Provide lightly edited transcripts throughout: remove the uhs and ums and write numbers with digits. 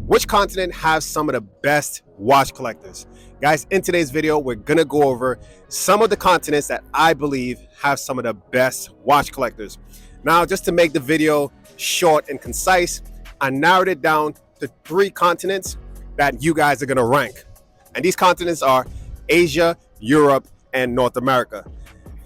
Which continent has some of the best watch collectors? Guys, in today's video, we're gonna go over some of the continents that I believe have some of the best watch collectors. Now, just to make the video short and concise, I narrowed it down to 3 continents that you guys are gonna rank. And these continents are Asia, Europe, and North America.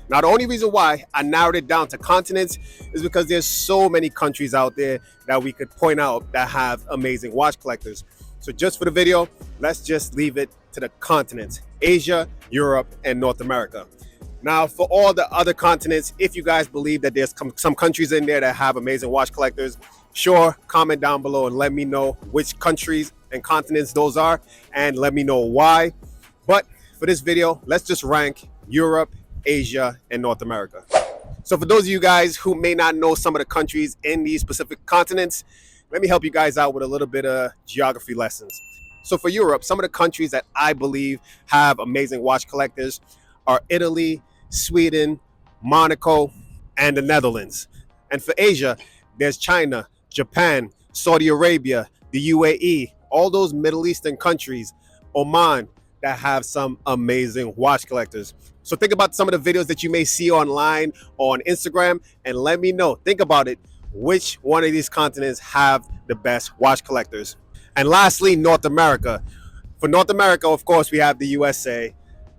Now, the only reason why I narrowed it down to continents is because there's so many countries out there that we could point out that have amazing watch collectors. So just for the video, let's just leave it to the continents: Asia, Europe, and North America. Now, for all the other continents, if you guys believe that there's some countries in there that have amazing watch collectors, sure, comment down below and let me know which countries and continents those are, and let me know why. But for this video, let's just rank Europe, Asia, and North America. So for those of you guys who may not know some of the countries in these specific continents, let me help you guys out with a little bit of geography lessons. So for Europe, some of the countries that I believe have amazing watch collectors are Italy, Sweden, Monaco, and the Netherlands. And for Asia, there's China, Japan, Saudi Arabia, the UAE, all those Middle Eastern countries, Oman, that have some amazing watch collectors. So think about some of the videos that you may see online on Instagram and let me know, think about it, which one of these continents have the best watch collectors. And lastly, North America. For North America, of course, we have the USA,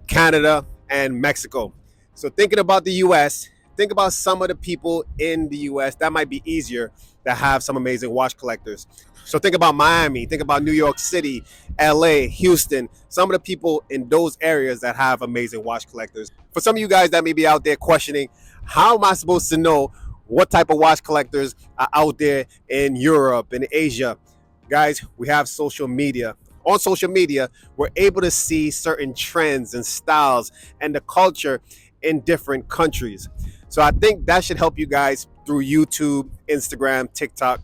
Canada, and Mexico. So thinking about the US, think about some of the people in the US that might be easier to have some amazing watch collectors. So think about Miami, think about New York City, LA, Houston, some of the people in those areas that have amazing watch collectors. For some of you guys that may be out there questioning, how am I supposed to know what type of watch collectors are out there in Europe and Asia? Guys, we have social media. On social media, we're able to see certain trends and styles and the culture in different countries. So I think that should help you guys through YouTube, Instagram, TikTok,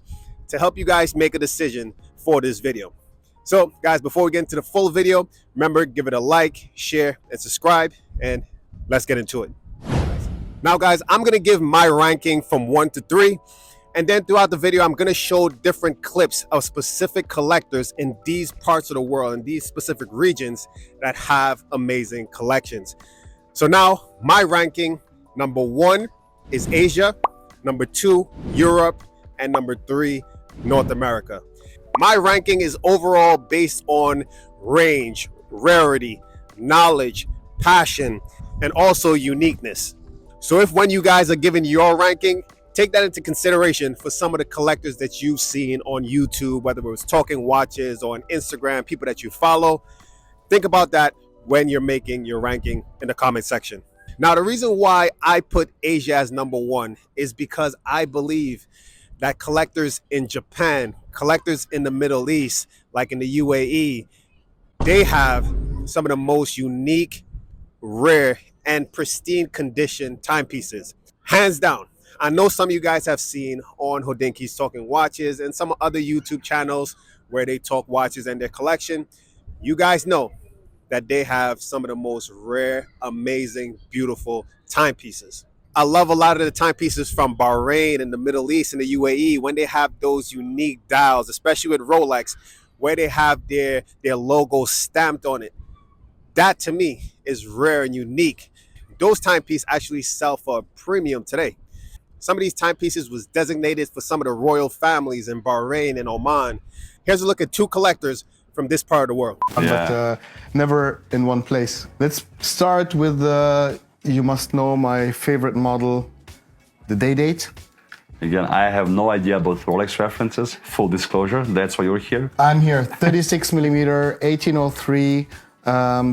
to help you guys make a decision for this video. So guys, before we get into the full video, remember, give it a like, share, and subscribe, and let's get into it. Now guys, I'm gonna give my ranking from 1 to 3, and then throughout the video, I'm gonna show different clips of specific collectors in these parts of the world, in these specific regions that have amazing collections. So now, my ranking, number 1 is Asia, number 2, Europe, and number 3, North America. My ranking is overall based on range, rarity, knowledge, passion, and also uniqueness. So if when you guys are giving your ranking, take that into consideration for some of the collectors that you've seen on YouTube, whether it was Talking Watches or on Instagram, people that you follow. Think about that when you're making your ranking in the comment section. Now, the reason why I put Asia as number 1 is because I believe that collectors in Japan, collectors in the Middle East, like in the UAE, they have some of the most unique, rare, and pristine condition timepieces. Hands down. I know some of you guys have seen on Hodinki's Talking Watches and some other YouTube channels where they talk watches and their collection. You guys know that they have some of the most rare, amazing, beautiful timepieces. I love a lot of the timepieces from Bahrain and the Middle East and the UAE when they have those unique dials, especially with Rolex, where they have their logo stamped on it. That to me is rare and unique. Those timepieces actually sell for a premium today. Some of these timepieces was designated for some of the royal families in Bahrain and Oman. Here's a look at 2 collectors from this part of the world. But never in one place. Let's start with you must know my favorite model, the date. Again, I have no idea about Rolex references, full disclosure, that's why you're here. I'm here, 36 millimeter, 1803.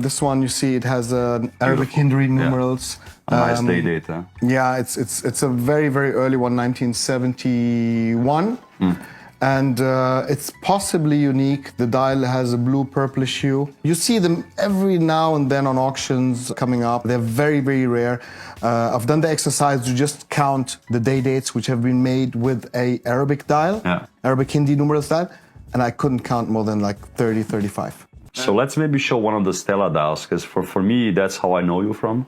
This one, you see, it has Arabic Hindri numerals. A nice date, huh? Yeah, it's a very, very early one, 1971. And it's possibly unique. The dial has a blue purplish hue. You see them every now and then on auctions coming up. They're very, very rare. I've done the exercise to just count the dates which have been made with a Arabic dial, Arabic Hindi numerals dial, and I couldn't count more than like 30, 35. So let's maybe show one of the Stella dials, because for me, that's how I know you from.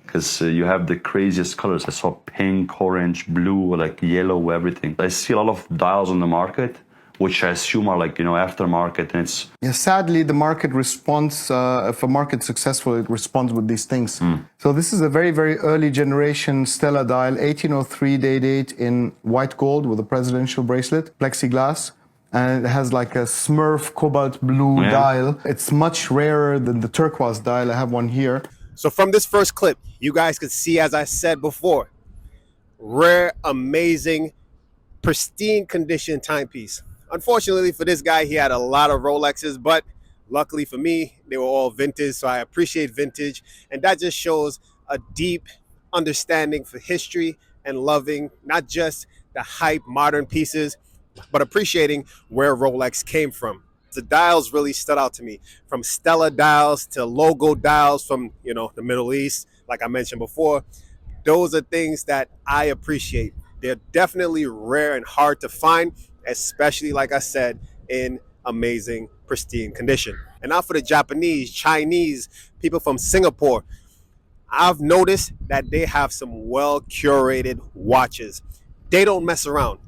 because you have the craziest colors. I saw pink, orange, blue, like yellow, everything. I see a lot of dials on the market, which I assume are like, aftermarket, and it's... Yeah, sadly, the market responds, if a market's successful, it responds with these things. So this is a very, very early generation Stella dial, 1803 day date in white gold with a presidential bracelet, plexiglass. And it has like a Smurf cobalt blue dial. It's much rarer than the turquoise dial. I have one here. So from this first clip, you guys could see, as I said before, rare, amazing, pristine condition timepiece. Unfortunately for this guy, he had a lot of Rolexes, but luckily for me, they were all vintage, so I appreciate vintage. And that just shows a deep understanding for history and loving not just the hype modern pieces, but appreciating where Rolex came from. The dials really stood out to me, from Stella dials to logo dials from, the Middle East, like I mentioned before. Those are things that I appreciate. They're definitely rare and hard to find, especially, like I said, in amazing, pristine condition. And now for the Japanese, Chinese, people from Singapore, I've noticed that they have some well-curated watches. They don't mess around.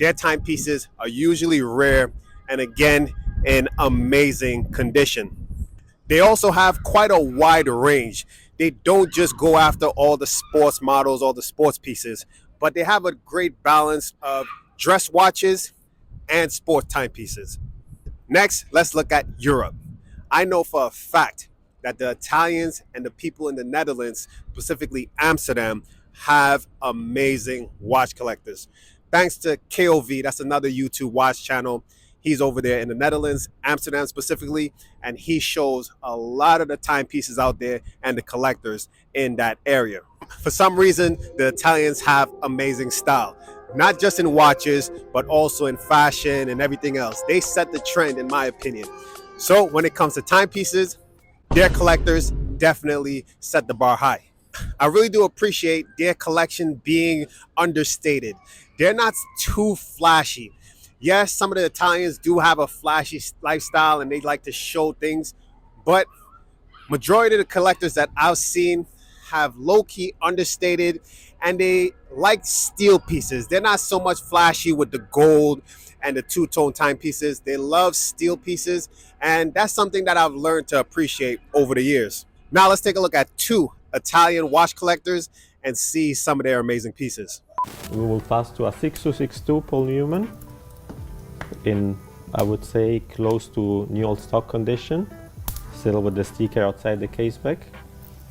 Their timepieces are usually rare and, again, in amazing condition. They also have quite a wide range. They don't just go after all the sports models, all the sports pieces, but they have a great balance of dress watches and sport timepieces. Next, let's look at Europe. I know for a fact that the Italians and the people in the Netherlands, specifically Amsterdam, have amazing watch collectors. Thanks to KOV, that's another YouTube watch channel. He's over there in the Netherlands, Amsterdam specifically, and he shows a lot of the timepieces out there and the collectors in that area. For some reason, the Italians have amazing style, not just in watches, but also in fashion and everything else. They set the trend, in my opinion. So when it comes to timepieces, their collectors definitely set the bar high. I really do appreciate their collection being understated. They're not too flashy. Yes, some of the Italians do have a flashy lifestyle and they like to show things, but majority of the collectors that I've seen have low-key understated, and they like steel pieces. They're not so much flashy with the gold and the two-tone timepieces. They love steel pieces, and that's something that I've learned to appreciate over the years. Now let's take a look at two Italian watch collectors and see some of their amazing pieces. We will pass to a 6262 Paul Newman in, I would say, close to new old stock condition, still with the sticker outside the case back.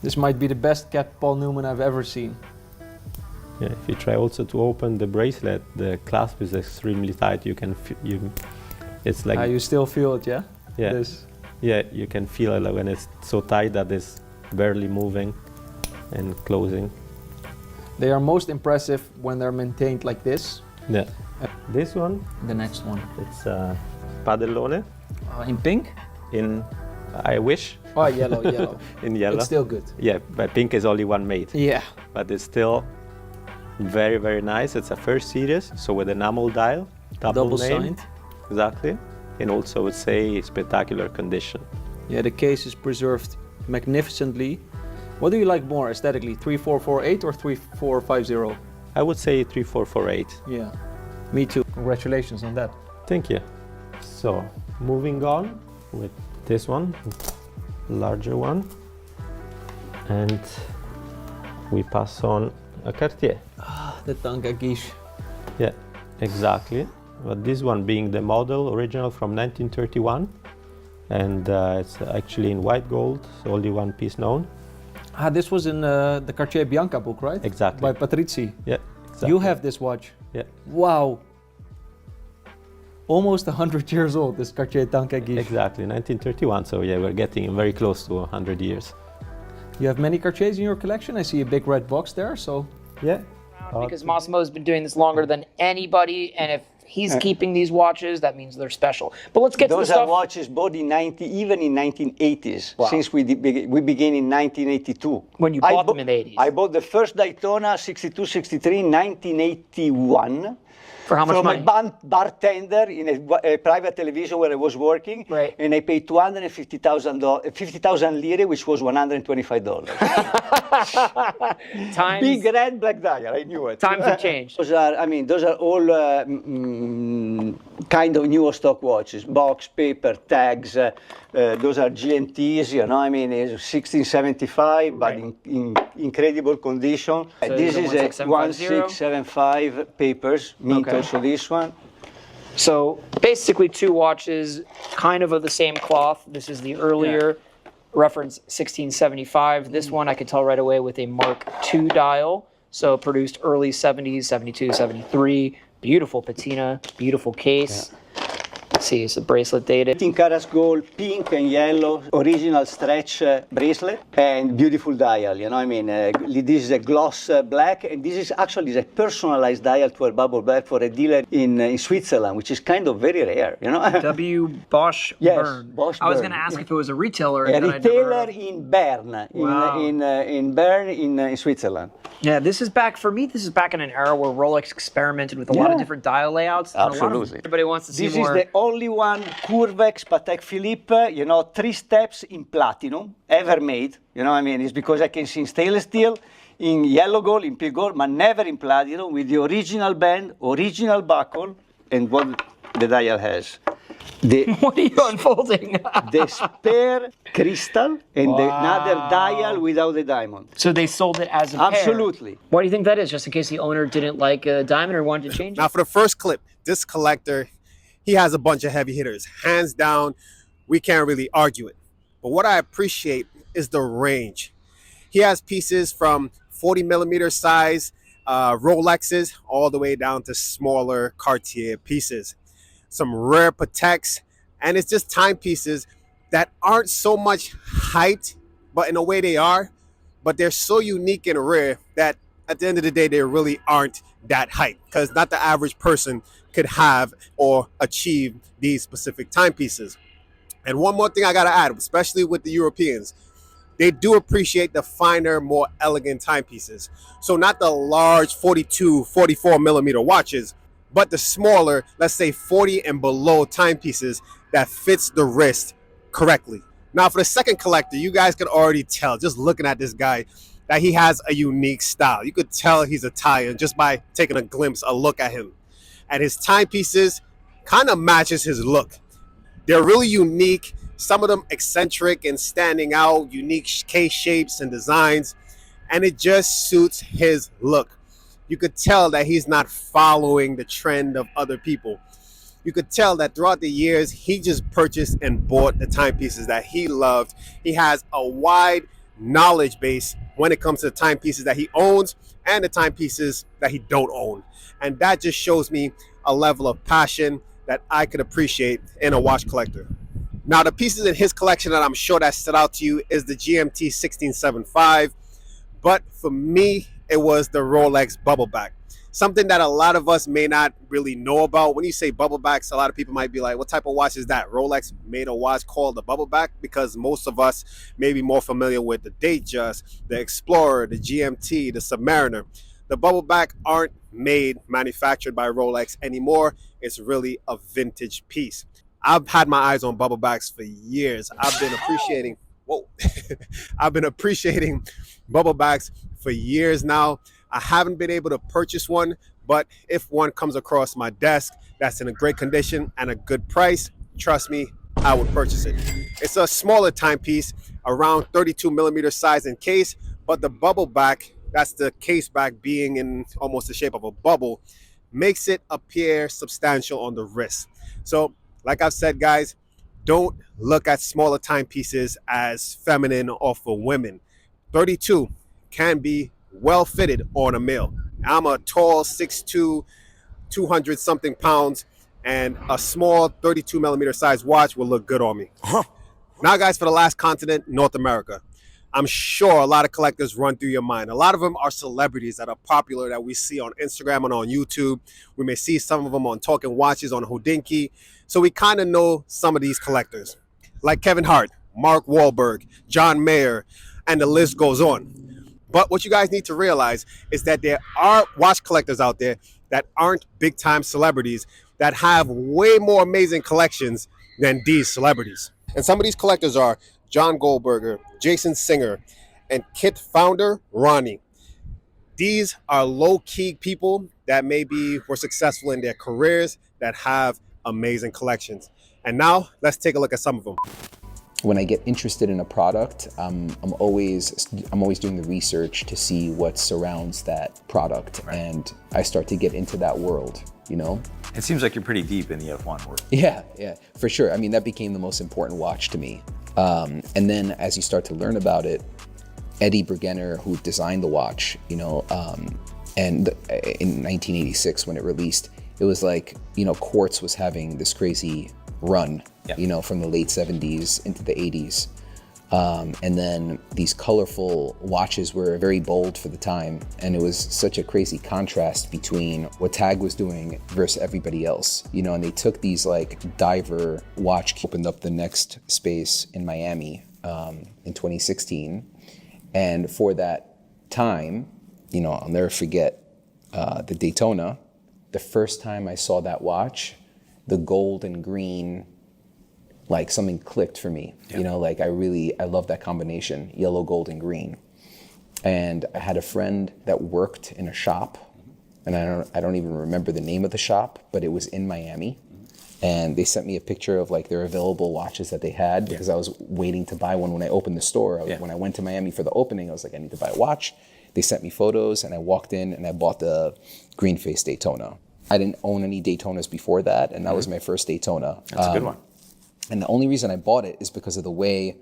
This might be the best kept Paul Newman I've ever seen. Yeah, if you try also to open the bracelet, the clasp is extremely tight. You can it's like you still feel it, yeah? Yeah. Yeah, you can feel it like when it's so tight that it's barely moving and closing. They are most impressive when they're maintained like this. Yeah. This one, The next one. it's Padellone In pink? in, I wish, Oh, yellow, yellow. in yellow. It's still good. Yeah, but pink is only one made. Yeah. But it's still very, very nice. It's a first series, so with enamel dial, double name. signed. Exactly. And also, I would say, spectacular condition. Yeah, the case is preserved magnificently. What do you like more aesthetically, 3448 or 3450? I would say 3448. Yeah, me too. Congratulations on that. Thank you. So, moving on with this one, larger one. And we pass on a Cartier. The Tanka Guiche. Yeah, exactly. But this one being the model original from 1931. And it's actually in white gold, so only one piece known. This was in the Cartier Bianca book, right? Exactly. By Patrizzi. Yeah, exactly. You have this watch. Yeah. Wow. Almost 100 years old, this Cartier Tanka Guiche. Exactly, 1931. So yeah, we're getting very close to 100 years. You have many Cartiers in your collection. I see a big red box there, so... Yeah. Because Massimo's been doing this longer than anybody, and if he's keeping these watches, that means they're special. But let's get to the Those stuff. are watches bought in even in 1980s, Wow. since we began in 1982. When you bought them in the 80s. I bought the first Daytona 62-63 in 1981. For how much from money? a bartender in a private television where I was working. Right. And I paid $250,000 lire, which was $125. Times, Big red black dial, I knew it. times have changed. Those are all kind of newer stock watches, box, paper, tags. Those are GMTs, you know, I mean, it's 1675, but in incredible condition. So This these is are a 16750? 1675 papers, mint Okay. also this one. So basically 2 watches, kind of the same cloth. This is the earlier reference 1675. This one I could tell right away with a Mark II dial. So produced early 70s, 72, 73. Beautiful patina, beautiful case. Let's see, it's a bracelet dated. 18 carats gold, pink and yellow, original stretch bracelet, and beautiful dial. You know, I mean, this is a gloss black, and this is actually a personalized dial to a bubble back for a dealer in Switzerland, which is kind of very rare. You know, W. Bosch Yes, Bern. Bosch I was Bern. going to ask if it was a retailer. a that I'd never retailer heard of. in Bern, Wow. in Bern, in Switzerland. Yeah, this is back, for me, this is back in an era where Rolex experimented with a lot of Yeah. different dial layouts. And a lot of- Absolutely. everybody wants to see This more. is the only one Curvex Patek Philippe, you know, 3 steps in platinum ever made. You know, I mean, it's because I can see in stainless steel, in yellow gold, in pure gold, but never in platinum, with the original band, original buckle, and what the dial has. The, What are you unfolding? the spare crystal and another dial without the diamond. So they sold it as a pair. Absolutely. Why do you think that is? Just in case the owner didn't like a diamond or wanted to change Now it? for the first clip, this collector, he has a bunch of heavy hitters. Hands down, we can't really argue it. But what I appreciate is the range. He has pieces from 40 millimeter size Rolexes all the way down to smaller Cartier pieces. Some rare Pateks, and it's just timepieces that aren't so much hyped, but in a way they are, but they're so unique and rare that at the end of the day, they really aren't that hyped, because not the average person could have or achieve these specific timepieces. And one more thing I gotta add, especially with the Europeans, they do appreciate the finer, more elegant timepieces. So not the large 42, 44 millimeter watches, but the smaller, let's say 40 and below timepieces that fits the wrist correctly. Now for the second collector, you guys can already tell, just looking at this guy, that he has a unique style. You could tell he's Italian just by taking a glimpse, a look at him. And his timepieces kind of matches his look. They're really unique, some of them eccentric and standing out, unique case shapes and designs, and it just suits his look. You could tell that he's not following the trend of other people. You could tell that throughout the years, he just purchased and bought the timepieces that he loved. He has a wide knowledge base when it comes to the timepieces that he owns and the timepieces that he don't own. And that just shows me a level of passion that I could appreciate in a watch collector. Now, the pieces in his collection that I'm sure that stood out to you is the GMT 1675. But for me, it was the Rolex Bubbleback. Something that a lot of us may not really know about. When you say Bubblebacks, a lot of people might be like, what type of watch is that? Rolex made a watch called the Bubbleback? Because most of us may be more familiar with the Datejust, the Explorer, the GMT, the Submariner. The Bubbleback aren't manufactured by Rolex anymore. It's really a vintage piece. I've had my eyes on Bubblebacks for years. I've been appreciating, I've been appreciating Bubblebacks for years now. I haven't been able to purchase one, but if one comes across my desk that's in a great condition and a good price, trust me, I would purchase it. It's a smaller timepiece, around 32 millimeter size and case, but the Bubbleback, that's the case back being in almost the shape of a bubble, makes it appear substantial on the wrist. So, like I've said, guys, don't look at smaller timepieces as feminine or for women. 32 can be well fitted on a male. I'm a tall 6'2", 200 something pounds, and a small 32 millimeter size watch will look good on me. Now, guys, for the last continent, North America. I'm sure a lot of collectors run through your mind. A lot of them are celebrities that are popular that we see on Instagram and on YouTube. We may see some of them on Talking Watches on Houdinki. So we kind of know some of these collectors, like Kevin Hart, Mark Wahlberg, John Mayer, and the list goes on. But what you guys need to realize is that there are watch collectors out there that aren't big time celebrities that have way more amazing collections than these celebrities. And some of these collectors are John Goldberger, Jason Singer, and Kit founder Ronnie. These are low-key people that maybe were successful in their careers that have amazing collections. And now let's take a look at some of them. When I get interested in a product, I'm always doing the research to see what surrounds that product, and I start to get into that world, you know? It seems like you're pretty deep in the F1 world. Yeah, for sure. I mean, that became the most important watch to me. And then as you start to learn about it, Eddie Bergener, who designed the watch, you know, and in 1986 when it released, it was like, you know, quartz was having this crazy run, you know, from the late 70s into the 80s. And then these colorful watches were very bold for the time. And it was such a crazy contrast between what TAG was doing versus everybody else, you know, and they took these like diver watch, opened up the next space in Miami in 2016. And for that time, you know, I'll never forget the Daytona. The first time I saw that watch, the gold and green, like something clicked for me. You know, like I love that combination, yellow, gold, and green. And I had a friend that worked in a shop, and I don't even remember the name of the shop, but it was in Miami. And they sent me a picture of like their available watches that they had, because I was waiting to buy one when I opened the store. When I went to Miami for the opening, I was like, I need to buy a watch. They sent me photos, and I walked in and I bought the green face Daytona. I didn't own any Daytonas before that, and that was my first Daytona. That's a good one. And the only reason I bought it is because of the way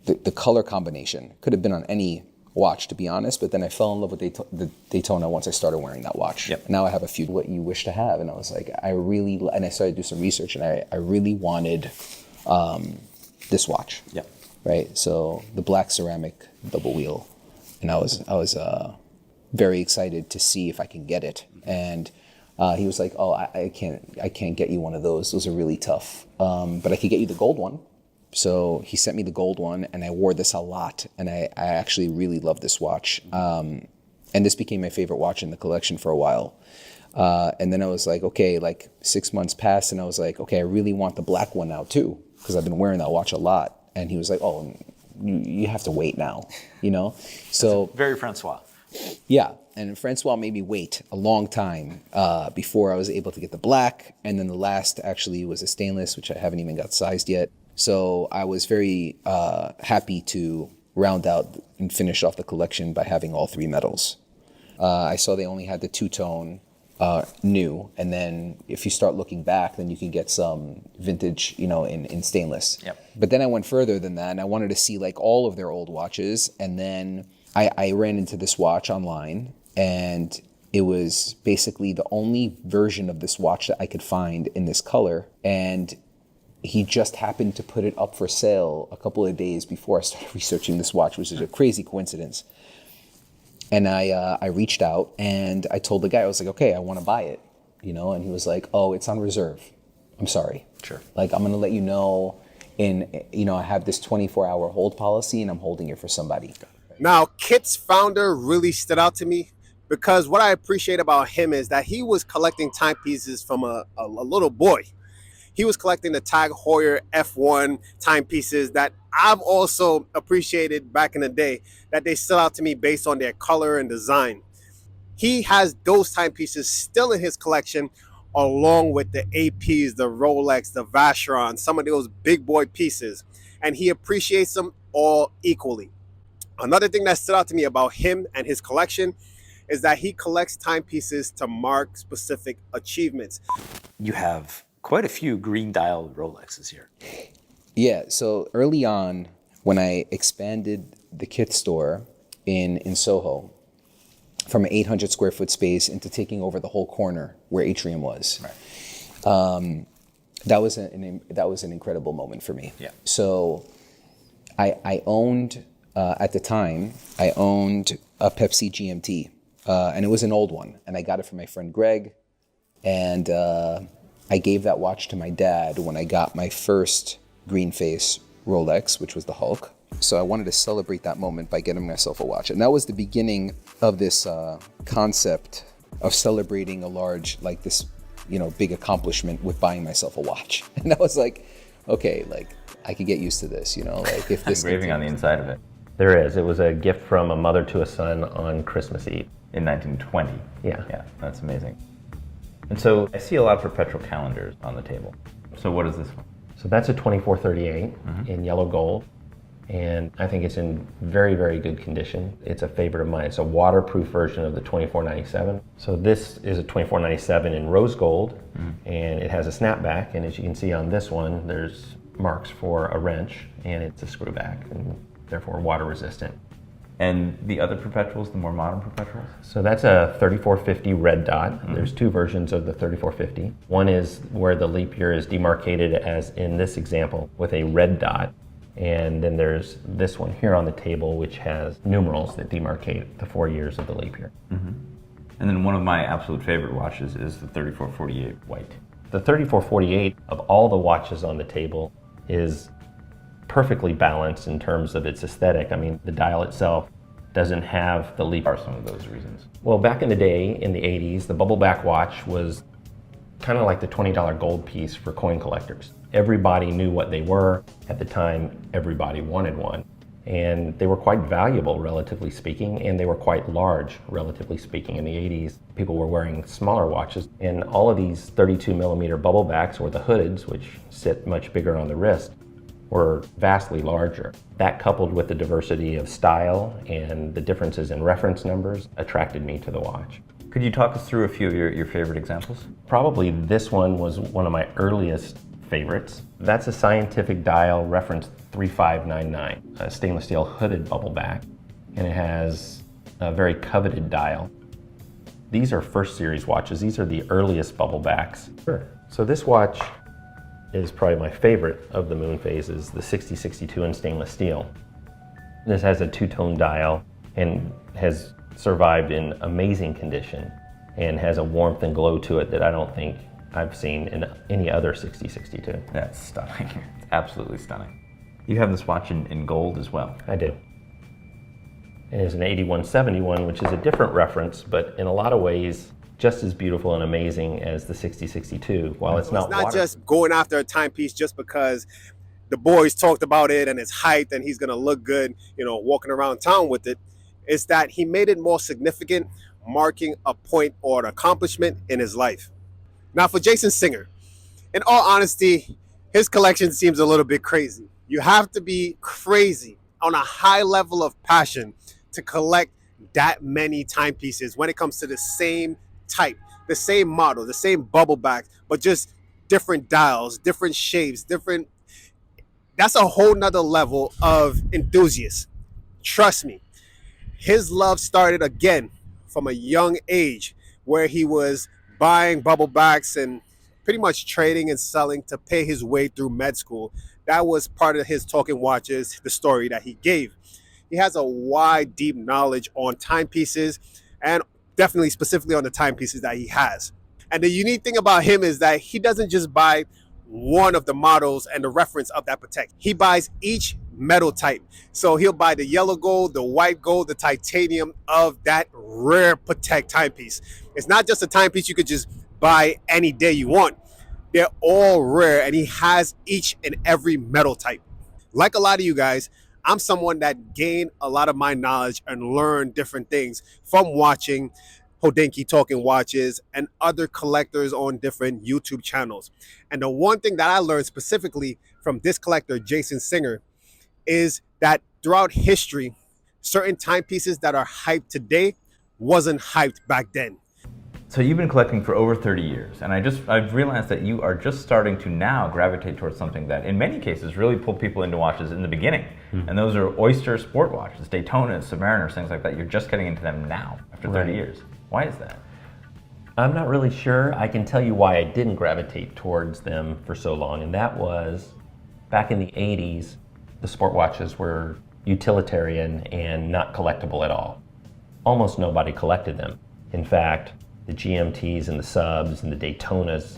the color combination. Could have been on any watch, to be honest, but then I fell in love with the Daytona once I started wearing that watch. Now I have a few what you wish to have, and I was like, and I started to do some research, and I really wanted this watch. Right, so the black ceramic double wheel, and I was very excited to see if I can get it. And he was like, oh, I can't get you one of those. Those are really tough. But I could get you the gold one. So he sent me the gold one, and I wore this a lot. And I actually really love this watch. And this became my favorite watch in the collection for a while. And then I was like, okay, like 6 months passed, and I was like, okay, I really want the black one now too, because I've been wearing that watch a lot. And he was like, oh, you have to wait now, you know? So very Francois. Yeah, and Francois made me wait a long time before I was able to get the black, and then the last actually was a stainless, which I haven't even got sized yet. So I was very happy to round out and finish off the collection by having all three metals. I saw they only had the two-tone new, and then if you start looking back, then you can get some vintage, you know, in stainless. But then I went further than that, and I wanted to see like all of their old watches, and then I ran into this watch online, and it was basically the only version of this watch that I could find in this color. And he just happened to put it up for sale a couple of days before I started researching this watch, which is a crazy coincidence. And I reached out, and I told the guy, I was like, okay, I want to buy it, you know? And he was like, oh, it's on reserve. I'm sorry. Sure. Like, I'm going to let you know I have this 24-hour hold policy, and I'm holding it for somebody. Now, Kit's founder really stood out to me, because what I appreciate about him is that he was collecting timepieces from a little boy. He was collecting the Tag Heuer F1 timepieces that I've also appreciated back in the day, that they stood out to me based on their color and design. He has those timepieces still in his collection, along with the APs, the Rolex, the Vacheron, some of those big boy pieces, and he appreciates them all equally. Another thing that stood out to me about him and his collection is that he collects timepieces to mark specific achievements. You have quite a few green dial Rolexes here. Yeah, so early on, when I expanded the Kit store in Soho from an 800 square foot space into taking over the whole corner where Atrium was, that was an incredible moment for me. So I owned, at the time, I owned a Pepsi GMT, and it was an old one, and I got it from my friend Greg, and I gave that watch to my dad when I got my first green face Rolex, which was the Hulk. So I wanted to celebrate that moment by getting myself a watch. And that was the beginning of this concept of celebrating a large, like this, you know, big accomplishment with buying myself a watch. And I was like, okay, like I could get used to this, you know, like if this Engraving on the inside of it. There is. It was a gift from a mother to a son on Christmas Eve. In 1920. Yeah. Yeah, that's amazing. And so I see a lot of perpetual calendars on the table. So what is this one? So that's a 2438 in yellow gold. And I think it's in very, very good condition. It's a favorite of mine. It's a waterproof version of the 2497. So this is a 2497 in rose gold, and it has a snapback. And as you can see on this one, there's marks for a wrench, and it's a screw back, and therefore water resistant. And the other perpetuals, the more modern perpetuals? So that's a 3450 red dot. There's two versions of the 3450. One is where the leap year is demarcated, as in this example, with a red dot. And then there's this one here on the table, which has numerals that demarcate the 4 years of the leap year. And then one of my absolute favorite watches is the 3448 white. The 3448 of all the watches on the table is perfectly balanced in terms of its aesthetic. I mean, the dial itself doesn't have the leap. What are some of those reasons? Well, back in the day, in the 80s, the bubble back watch was kind of like the $20 gold piece for coin collectors. Everybody knew what they were. At the time, everybody wanted one. And they were quite valuable, relatively speaking, and they were quite large, relatively speaking. In the 80s, people were wearing smaller watches, and all of these 32 millimeter bubble backs, or the hoods, which sit much bigger on the wrist, were vastly larger. That, coupled with the diversity of style and the differences in reference numbers, attracted me to the watch. Could you talk us through a few of your favorite examples? Probably this one was one of my earliest favorites. That's a scientific dial reference 3599, a stainless steel hooded bubble back, and it has a very coveted dial. These are first series watches. These are the earliest bubble backs. Sure. So this watch is probably my favorite of the moon phases, the 6062 in stainless steel. This has a two-tone dial and has survived in amazing condition and has a warmth and glow to it that I don't think I've seen in any other 6062. That's stunning. It's absolutely stunning. You have this watch in gold as well. I do. It is an 8171, which is a different reference, but in a lot of ways, just as beautiful and amazing as the 6062. While it's not just going after a timepiece just because the boys talked about it and it's hyped and he's gonna look good, you know, walking around town with it. It's that he made it more significant, marking a point or an accomplishment in his life. Now for Jason Singer, in all honesty, his collection seems a little bit crazy. You have to be crazy on a high level of passion to collect that many timepieces when it comes to the same type, the same model, the same bubble back, but just different dials, different shapes, different. That's a whole nother level of enthusiast. Trust me. His love started again from a young age where he was buying bubble backs and pretty much trading and selling to pay his way through med school. That was part of his Talking Watches, the story that he gave. He has a wide, deep knowledge on timepieces and definitely specifically on the timepieces that he has. And the unique thing about him is that he doesn't just buy one of the models and the reference of that Patek. He buys each metal type. So he'll buy the yellow gold, the white gold, the titanium of that rare Patek timepiece. It's not just a timepiece you could just buy any day you want. They're all rare, and he has each and every metal type. Like a lot of you guys, I'm someone that gained a lot of my knowledge and learned different things from watching Hodinkee Talking Watches and other collectors on different YouTube channels. And the one thing that I learned specifically from this collector, Jason Singer, is that throughout history, certain timepieces that are hyped today wasn't hyped back then. So you've been collecting for over 30 years, and I've realized that you are just starting to now gravitate towards something that in many cases really pulled people into watches in the beginning. And those are Oyster sport watches, Daytonas, Submariners, things like that. You're just getting into them now after 30 years. Why is that? I'm not really sure. I can tell you why I didn't gravitate towards them for so long, and that was back in the 80s, the sport watches were utilitarian and not collectible at all. Almost nobody collected them. In fact, the GMTs and the subs and the Daytonas,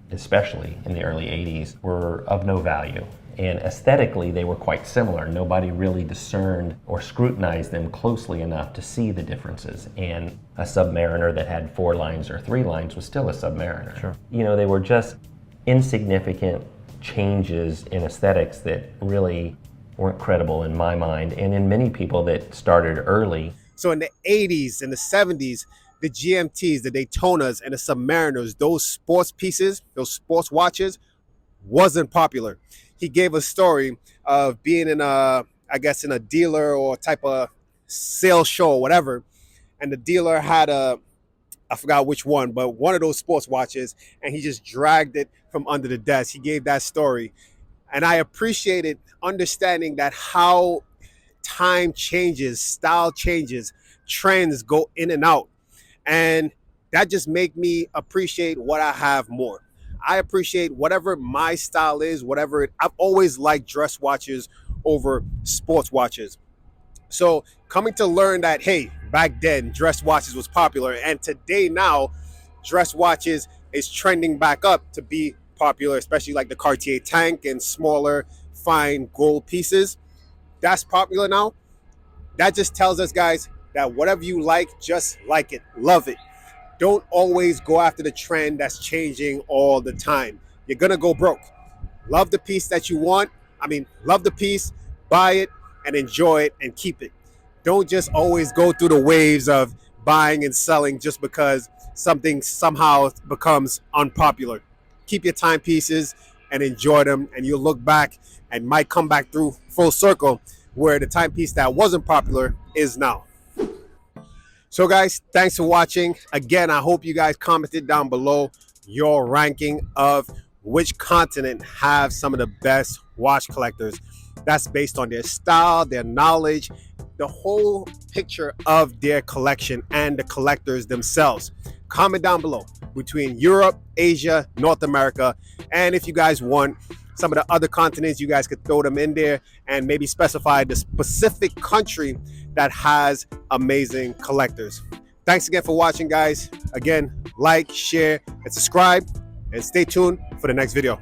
especially in the early 80s, were of no value. And aesthetically, they were quite similar. Nobody really discerned or scrutinized them closely enough to see the differences. And a Submariner that had 4 lines or 3 lines was still a Submariner. Sure. You know, they were just insignificant changes in aesthetics that really weren't credible in my mind, and in many people that started early. So in the 80s and the 70s, the GMTs, the Daytonas, and the Submariners, those sports pieces, those sports watches, wasn't popular. He gave a story of being in a, I guess, in a dealer or type of sales show or whatever, and the dealer had a, I forgot which one, but one of those sports watches, and he just dragged it from under the desk. He gave that story, and I appreciated understanding that how time changes, style changes, trends go in and out, and that just make me appreciate what I have more. I appreciate whatever my style is, whatever it, I've always liked dress watches over sports watches. So coming to learn that, hey, back then dress watches was popular, and today now dress watches is trending back up to be popular, especially like the Cartier tank and smaller fine gold pieces. That's popular now. That just tells us, guys, that whatever you like, just like it, love it. Don't always go after the trend that's changing all the time. You're gonna go broke. Love the piece that you want. Love the piece, buy it, and enjoy it and keep it. Don't just always go through the waves of buying and selling just because something somehow becomes unpopular. Keep your timepieces and enjoy them, and you'll look back and might come back through full circle where the timepiece that wasn't popular is now. So guys, thanks for watching. Again, I hope you guys commented down below your ranking of which continent have some of the best watch collectors. That's based on their style, their knowledge, the whole picture of their collection and the collectors themselves. Comment down below between Europe, Asia, North America, and if you guys want some of the other continents, you guys could throw them in there and maybe specify the specific country that has amazing collectors. Thanks again for watching, guys. Again, like, share, and subscribe, and stay tuned for the next video.